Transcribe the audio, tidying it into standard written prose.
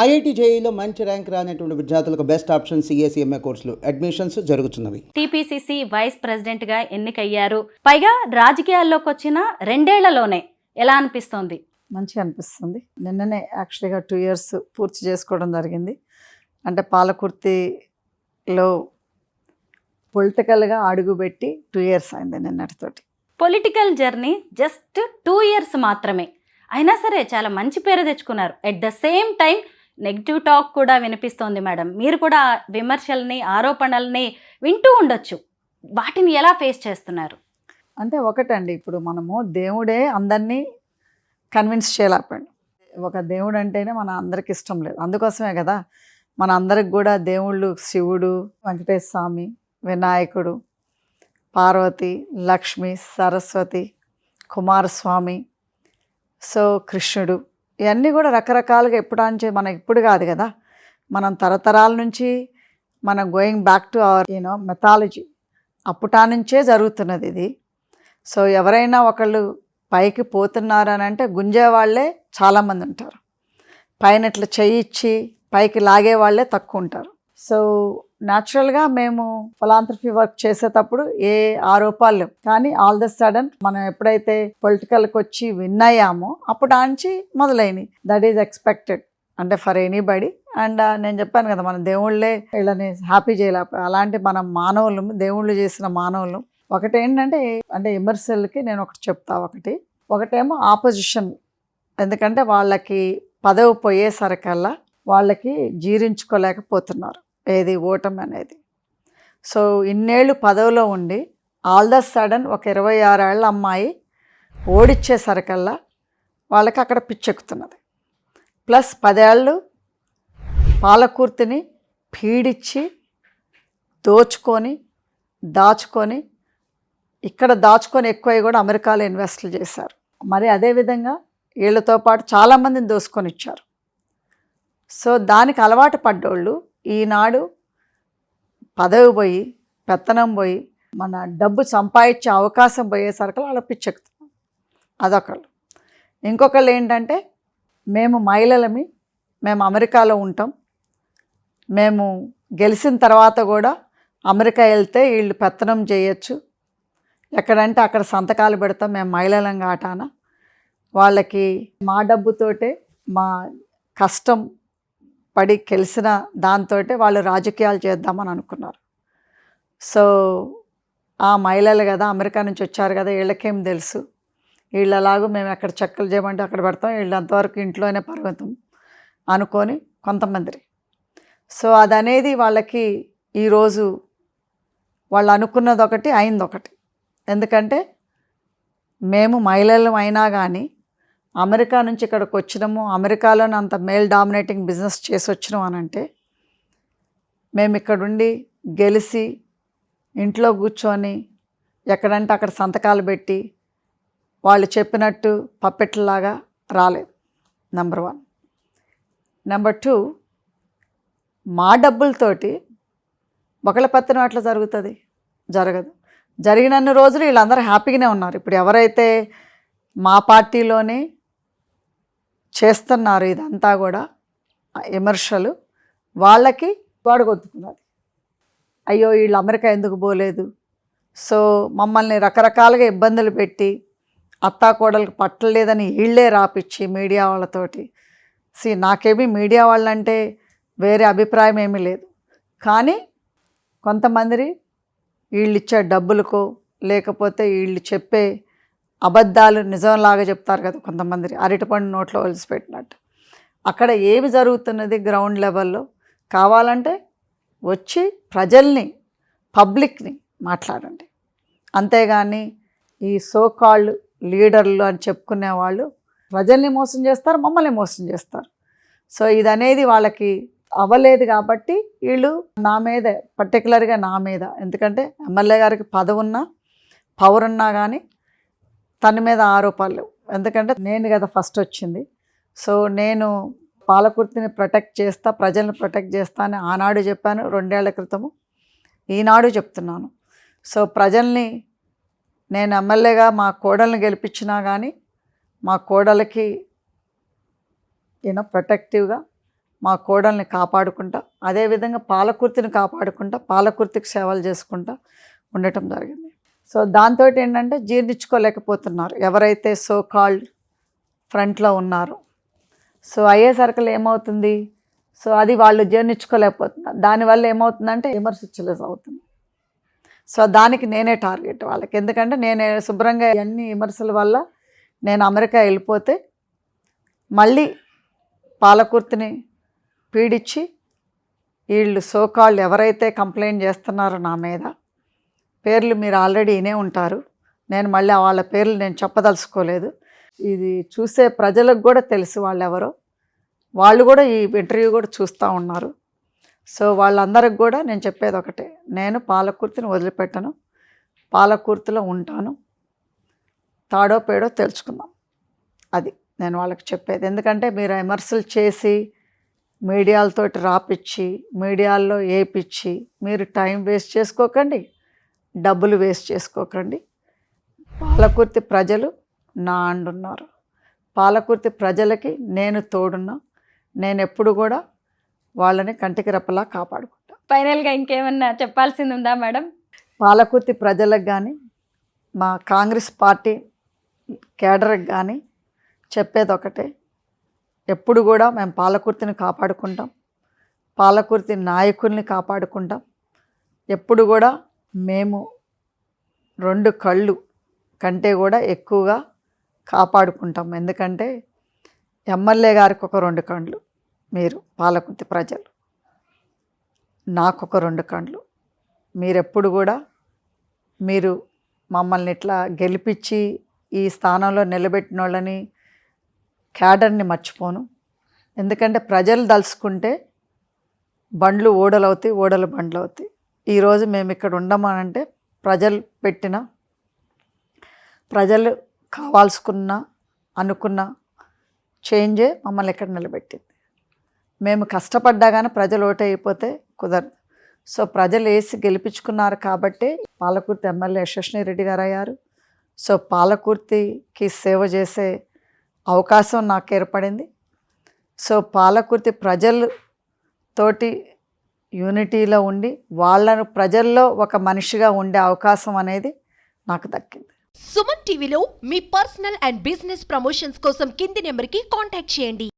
IIT జేఈలో మంచి rank రానటువంటి విద్యార్థులకు బెస్ట్ ఆప్షన్ సిఎస్ఈఎంఏ కోర్సులు అడ్మిషన్స్ జరుగుతున్నవి. టీపీసీసీ వైస్ ప్రెసిడెంట్గా ఎన్నికయ్యారు. పైగా రాజకీయాల్లోకి వచ్చిన 2 ఏళ్లలోనే ఎలా అనిపిస్తోంది? మంచిగా అనిపిస్తుంది. నిన్ననే యాక్చువల్గా 2 years పూర్తి చేసుకోవడం జరిగింది. అంటే పాలకుర్తిలో పొలిటికల్గా అడుగుపెట్టి 2 years అయింది నిన్నటితోటి. పొలిటికల్ జర్నీ జస్ట్ 2 years మాత్రమే అయినా సరే చాలా మంచి పేరు తెచ్చుకున్నారు. At the same time negative talk కూడా వినిపిస్తోంది మేడం. మీరు కూడా విమర్శల్ని ఆరోపణల్ని వింటూ ఉండొచ్చు. వాటిని ఎలా ఫేస్ చేస్తున్నారు? అంటే ఒకటండి, ఇప్పుడు మనము దేవుడే అందరినీ కన్విన్స్ చేయలేకపోయాడు. ఒక దేవుడు అంటేనే మన అందరికి ఇష్టం లేదు. అందుకోసమే కదా మన అందరికి కూడా దేవుళ్ళు శివుడు, వెంకటేశ్వర స్వామి, వినాయకుడు, పార్వతి, లక్ష్మి, సరస్వతి, కుమారస్వామి, సో కృష్ణుడు, ఇవన్నీ కూడా రకరకాలుగా ఇప్పుడు కాదు కదా, మనం తరతరాల నుంచి మనం going back to our methodology అప్పుటా నుంచే జరుగుతున్నది ఇది. సో ఎవరైనా ఒకళ్ళు పైకి పోతున్నారు అని అంటే గుంజే వాళ్ళే చాలామంది ఉంటారు, పైన ఇట్లా చేయిచ్చి పైకి లాగే వాళ్ళే తక్కువ ఉంటారు. సో న్యాచురల్గా మేము ఫిలాంథ్రఫీ వర్క్ చేసేటప్పుడు ఏ ఆరోపాలు లేవు. కానీ ఆల్ ద సడన్ మనం ఎప్పుడైతే పొలిటికల్కి వచ్చి విన్ అయ్యామో అప్పుడు ఆంచి మొదలైనవి. దట్ ఈజ్ ఎక్స్పెక్టెడ్ అంటే ఫర్ ఎనీబడి. అండ్ నేను చెప్పాను కదా, మన దేవుళ్ళే వీళ్ళని హ్యాపీ చేయలేకపోయి, అలాంటి మనం మానవులు, దేవుళ్ళు చేసిన మానవులు. ఒకటేంటంటే అంటే విమర్శలకి నేను ఒకటి చెప్తా. ఒకటేమో ఆపోజిషన్, ఎందుకంటే వాళ్ళకి పదవి పోయేసరికల్లా వాళ్ళకి జీర్ణించుకోలేకపోతున్నారు ఏది ఓటమి అనేది. సో ఇన్నేళ్ళు పదవిలో ఉండి ఆల్ ద సడన్ ఒక 26 ఏళ్ల అమ్మాయి ఓడిచ్చేసరికల్లా వాళ్ళకి అక్కడ పిచ్చెక్కుతున్నది. ప్లస్ 10 ఏళ్ళు పాలకుర్తిని పీడిచ్చి దోచుకొని ఇక్కడ దాచుకొని ఎక్కువ కూడా అమెరికాలో ఇన్వెస్ట్లు చేశారు. మరి అదేవిధంగా వీళ్ళతో పాటు చాలామందిని దోసుకొని ఇచ్చారు. సో దానికి అలవాటు పడ్డోళ్ళు ఈనాడు పదవి పోయి, పెత్తనం పోయి, మన డబ్బు సంపాదించే అవకాశం పోయేసరికి వాళ్ళ పిచ్చెక్కుతున్నాం. అదొకళ్ళు. ఇంకొకళ్ళు ఏంటంటే మేము మహిళలమి, మేము అమెరికాలో ఉంటాం, మేము గెలిచిన తర్వాత కూడా అమెరికా వెళ్తే వీళ్ళు పెత్తనం చేయొచ్చు, ఎక్కడంటే అక్కడ సంతకాలు పెడతాం, మేము మహిళలం కాటాన, వాళ్ళకి మా డబ్బుతోటే మా కష్టం పడి గెలిచిన దాంతో వాళ్ళు రాజకీయాలు చేద్దామని అనుకున్నారు. సో ఆ మహిళలు కదా, అమెరికా నుంచి వచ్చారు కదా, వీళ్ళకేం తెలుసు, వీళ్ళలాగూ మేము ఎక్కడ చెక్కలు చేయమంటే అక్కడ పెడతాం, వీళ్ళు అంతవరకు ఇంట్లోనే పరిమితం అనుకొని కొంతమంది. సో అదనేది వాళ్ళకి ఈరోజు వాళ్ళు అనుకున్నది ఒకటి, అయింది ఒకటి. ఎందుకంటే మేము మహిళలు అయినా కానీ అమెరికా నుంచి ఇక్కడికి వచ్చినాము, అమెరికాలోనే అంత మేల్ డామినేటింగ్ బిజినెస్ చేసి వచ్చినాం అని అంటే, మేము ఇక్కడుండి గెలిచి ఇంట్లో కూర్చొని ఎక్కడంటే అక్కడ సంతకాలు పెట్టి వాళ్ళు చెప్పినట్టు పప్పెట్లలాగా రాలేదు. నెంబర్ 1. నెంబర్ 2, మా డబ్బులతోటి ఒకళ్ళ పెత్తనం అట్లా జరగదు. జరిగినన్ని రోజులు వీళ్ళందరూ హ్యాపీగానే ఉన్నారు. ఇప్పుడు ఎవరైతే మా పార్టీలోనే చేస్తున్నారు ఇదంతా కూడా విమర్శలు, వాళ్ళకి గొడుగొత్తుకున్నది, అయ్యో వీళ్ళు అమెరికా ఎందుకు పోలేదు. సో మమ్మల్ని రకరకాలుగా ఇబ్బందులు పెట్టి అత్తాకోడలకు పట్టలేదని వీళ్ళే రాపిచ్చి మీడియా వాళ్ళతోటి. నాకేమీ మీడియా వాళ్ళంటే వేరే అభిప్రాయం ఏమీ లేదు. కానీ కొంతమంది వీళ్ళు ఇచ్చే డబ్బులకో లేకపోతే వీళ్ళు చెప్పే అబద్ధాలు నిజంలాగా చెప్తారు కదా కొంతమంది, అరటిపండు నోట్లో ఒలిసిపెట్టినట్టు. అక్కడ ఏమి జరుగుతున్నది గ్రౌండ్ లెవెల్లో కావాలంటే వచ్చి ప్రజల్ని, పబ్లిక్ని మాట్లాడండి. అంతేగాని ఈ సోకాళ్ళు లీడర్లు అని చెప్పుకునే వాళ్ళు ప్రజల్ని మోసం చేస్తారు, మమ్మల్ని మోసం చేస్తారు. సో ఇదనేది వాళ్ళకి అవ్వలేదు కాబట్టి వీళ్ళు నా మీద, పర్టికులర్గా నా మీద, ఎందుకంటే ఎమ్మెల్యే గారికి పదవి ఉన్నా పవర్ ఉన్నా కానీ తన మీద ఆరోపాలు లేవు. ఎందుకంటే నేను కదా ఫస్ట్ వచ్చింది. సో నేను పాలకుర్తిని ప్రొటెక్ట్ చేస్తా, ప్రజల్ని ప్రొటెక్ట్ చేస్తా అని ఆనాడు చెప్పాను, 2 ఏళ్ల క్రితము, ఈనాడు చెప్తున్నాను. సో ప్రజల్ని నేను ఎమ్మెల్యేగా మా కోడల్ని గెలిపించినా కానీ మా కోడలకి ప్రొటెక్టివ్గా మా కోడల్ని కాపాడుకుంటా, అదేవిధంగా పాలకుర్తిని కాపాడుకుంటా, పాలకుర్తికి సేవలు చేసుకుంటా ఉండటం జరిగింది. సో దాంతో ఏంటంటే జీర్ణించుకోలేకపోతున్నారు ఎవరైతే సో కాల్డ్ ఫ్రంట్లో ఉన్నారో. సో అయ్యేసరికి ఏమవుతుంది, సో అది వాళ్ళు జీర్ణించుకోలేకపోతున్నారు. దానివల్ల ఏమవుతుందంటే విమర్శించలేస్ అవుతుంది. సో దానికి నేనే టార్గెట్ వాళ్ళకి. ఎందుకంటే నేను శుభ్రంగా అన్ని విమర్శల వల్ల నేను అమెరికా వెళ్ళిపోతే మళ్ళీ పాలకుర్తిని పీడించి వీళ్ళు సోకాళ్ళు ఎవరైతే కంప్లైంట్ చేస్తున్నారో నా మీద, పేర్లు మీరు ఆల్రెడీ వినే ఉంటారు, నేను మళ్ళీ వాళ్ళ పేర్లు నేను చెప్పదలుచుకోలేదు. ఇది చూసే ప్రజలకు కూడా తెలుసు వాళ్ళు ఎవరో, వాళ్ళు కూడా ఈ ఇంటర్వ్యూ కూడా చూస్తూ ఉన్నారు. సో వాళ్ళందరికి కూడా నేను చెప్పేది ఒకటే, నేను పాలకుర్తిని వదిలిపెట్టను, పాలకుర్తిలో ఉంటాను, తాడో పేడో తెలుసుకుందాం. అది నేను వాళ్ళకి చెప్పేది. ఎందుకంటే మీరు విమర్శలు చేసి మీడియాలతోటి రాపిచ్చి మీడియాల్లో ఏపిచ్చి మీరు టైం వేస్ట్ చేసుకోకండి, డబ్బులు వేస్ట్ చేసుకోకండి. పాలకుర్తి ప్రజలు నా అండున్నారు, పాలకుర్తి ప్రజలకి నేను తోడున్నా, నేను ఎప్పుడు కూడా వాళ్ళని కంటికి రెప్పలా కాపాడుకుంటా. ఫైనల్గా ఇంకేమన్నా చెప్పాల్సింది ఉందా మేడం? పాలకుర్తి ప్రజలకు కానీ మా కాంగ్రెస్ పార్టీ కేడర్కి కానీ చెప్పేది ఒకటే, ఎప్పుడు కూడా మేము పాలకుర్తిని కాపాడుకుంటాం, పాలకుర్తి నాయకుల్ని కాపాడుకుంటాం. ఎప్పుడు కూడా మేము 2 కళ్ళు కంటే కూడా ఎక్కువగా కాపాడుకుంటాం. ఎందుకంటే ఎమ్మెల్యే గారికి ఒక 2 కళ్ళు, మీరు పాలకుర్తి ప్రజలు నాకొక 2 కళ్ళు. మీరెప్పుడు కూడా మీరు మమ్మల్ని ఇట్లా గెలిపించి ఈ స్థానంలో నిలబెట్టిన వాళ్ళని క్యాడర్ని మర్చిపోను. ఎందుకంటే ప్రజలు దలుచుకుంటే బండ్లు ఓడలవుతాయి, ఓడలు బండ్లు అవుతాయి. ఈరోజు మేము ఇక్కడ ఉండమనంటే ప్రజలు పెట్టిన, ప్రజలు కావాల్సుకున్న అనుకున్న చేంజే మమ్మల్ని ఇక్కడ నిలబెట్టింది. మేము కష్టపడ్డా కానీ ప్రజలు ఓటు అయిపోతే కుదరదు. సో ప్రజలు వేసి గెలిపించుకున్నారు కాబట్టి పాలకుర్తి ఎమ్మెల్యే యశస్విని రెడ్డి గారు అయ్యారు. సో పాలకుర్తికి సేవ చేసే అవకాశం నాకు ఏర్పడింది. సో పాలకుర్తి ప్రజలతోటి యూనిటీలో ఉండి వాళ్ళను ప్రజల్లో ఒక మనిషిగా ఉండే అవకాశం అనేది నాకు దక్కింది. సుమన్ టీవీలో మీ పర్సనల్ అండ్ బిజినెస్ ప్రమోషన్స్ కోసం కింది నెంబర్కి కాంటాక్ట్ చేయండి.